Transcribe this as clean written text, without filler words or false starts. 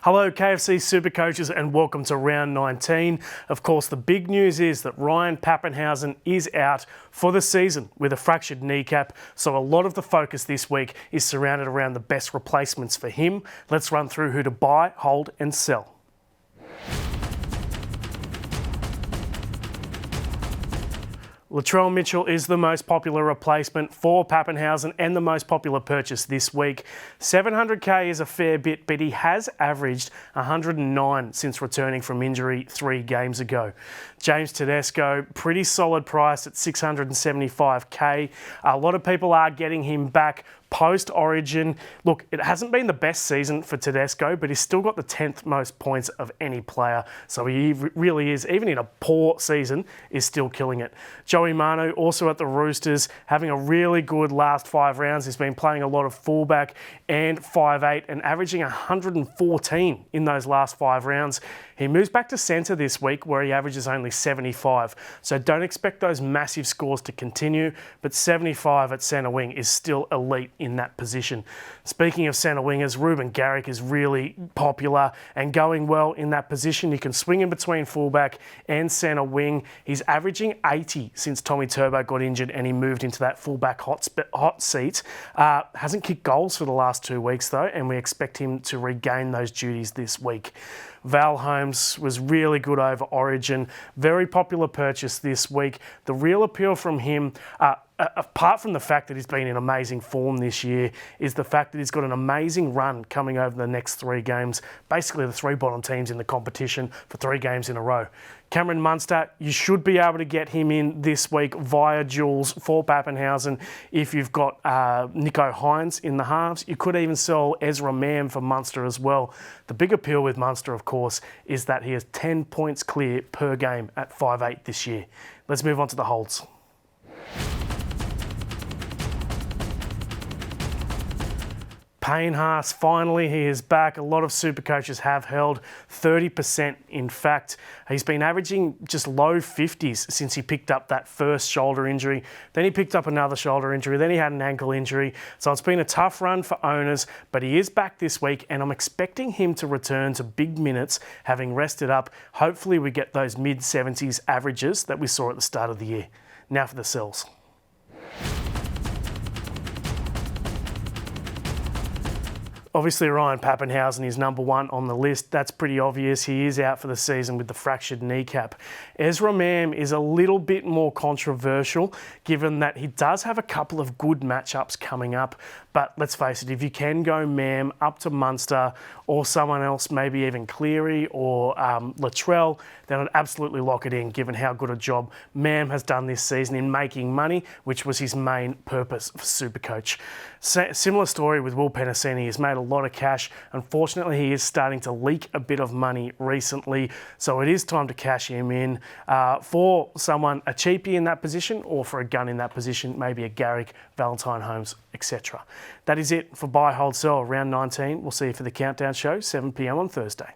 Hello KFC SuperCoaches and welcome to round 19. Of course, the big news is that Ryan Papenhuyzen is out for the season with a fractured kneecap, so a lot of the focus this week is surrounded around the best replacements for him. Let's run through who to buy, hold and sell. Latrell Mitchell is the most popular replacement for Papenhuyzen and the most popular purchase this week. 700k is a fair bit, but he has averaged 109 since returning from injury 3 games ago. James Tedesco, pretty solid price at 675k. A lot of people are getting him back post-Origin. Look, it hasn't been the best season for Tedesco, but he's still got the 10th most points of any player. So he really is, even in a poor season, is still killing it. Joey Manu, also at the Roosters, having a really good last 5 rounds. He's been playing a lot of fullback and 5'8" and averaging 114 in those last 5 rounds. He moves back to centre this week where he averages only 75. So don't expect those massive scores to continue, but 75 at centre wing is still elite in that position. Speaking of centre wingers, Ruben Garrick is really popular and going well in that position. You can swing in between fullback and centre wing. He's averaging 80 since Tommy Turbo got injured and he moved into that fullback hot seat. Hasn't kicked goals for the last 2 weeks though, and we expect him to regain those duties this week. Val Holmes was really good over Origin. Very popular purchase this week. The real appeal from him, apart from the fact that he's been in amazing form this year, is the fact that he's got an amazing run coming over the next 3 games. Basically the 3 bottom teams in the competition for 3 games in a row. Cameron Munster, you should be able to get him in this week via duels for Papenhuyzen if you've got Nico Hines in the halves. You could even sell Ezra Mam for Munster as well. The big appeal with Munster, of course, is that he has 10 points clear per game at 5'8" this year. Let's move on to the holds. Payne Haas, finally he is back. A lot of super coaches have held 30%. In fact, he's been averaging just low 50s since he picked up that first shoulder injury. Then he picked up another shoulder injury. Then he had an ankle injury. So it's been a tough run for owners, but he is back this week and I'm expecting him to return to big minutes, having rested up. Hopefully we get those mid-70s averages that we saw at the start of the year. Now for the sells. Obviously, Ryan Papenhuyzen is number 1 on the list. That's pretty obvious. He is out for the season with the fractured kneecap. Ezra Mam is a little bit more controversial, given that he does have a couple of good matchups coming up. But let's face it, if you can go Mam up to Munster or someone else, maybe even Cleary or Latrell, then I'd absolutely lock it in, given how good a job Mam has done this season in making money, which was his main purpose for SuperCoach. Similar story with Will Penasini. He's made a lot of cash. Unfortunately, he is starting to leak a bit of money recently, so it is time to cash him in for someone, a cheapie in that position or for a gun in that position, maybe a Garrick, Valentine Holmes, etc. That is it for Buy, Hold, Sell round 19. We'll see you for the Countdown Show, 7 p.m. on Thursday.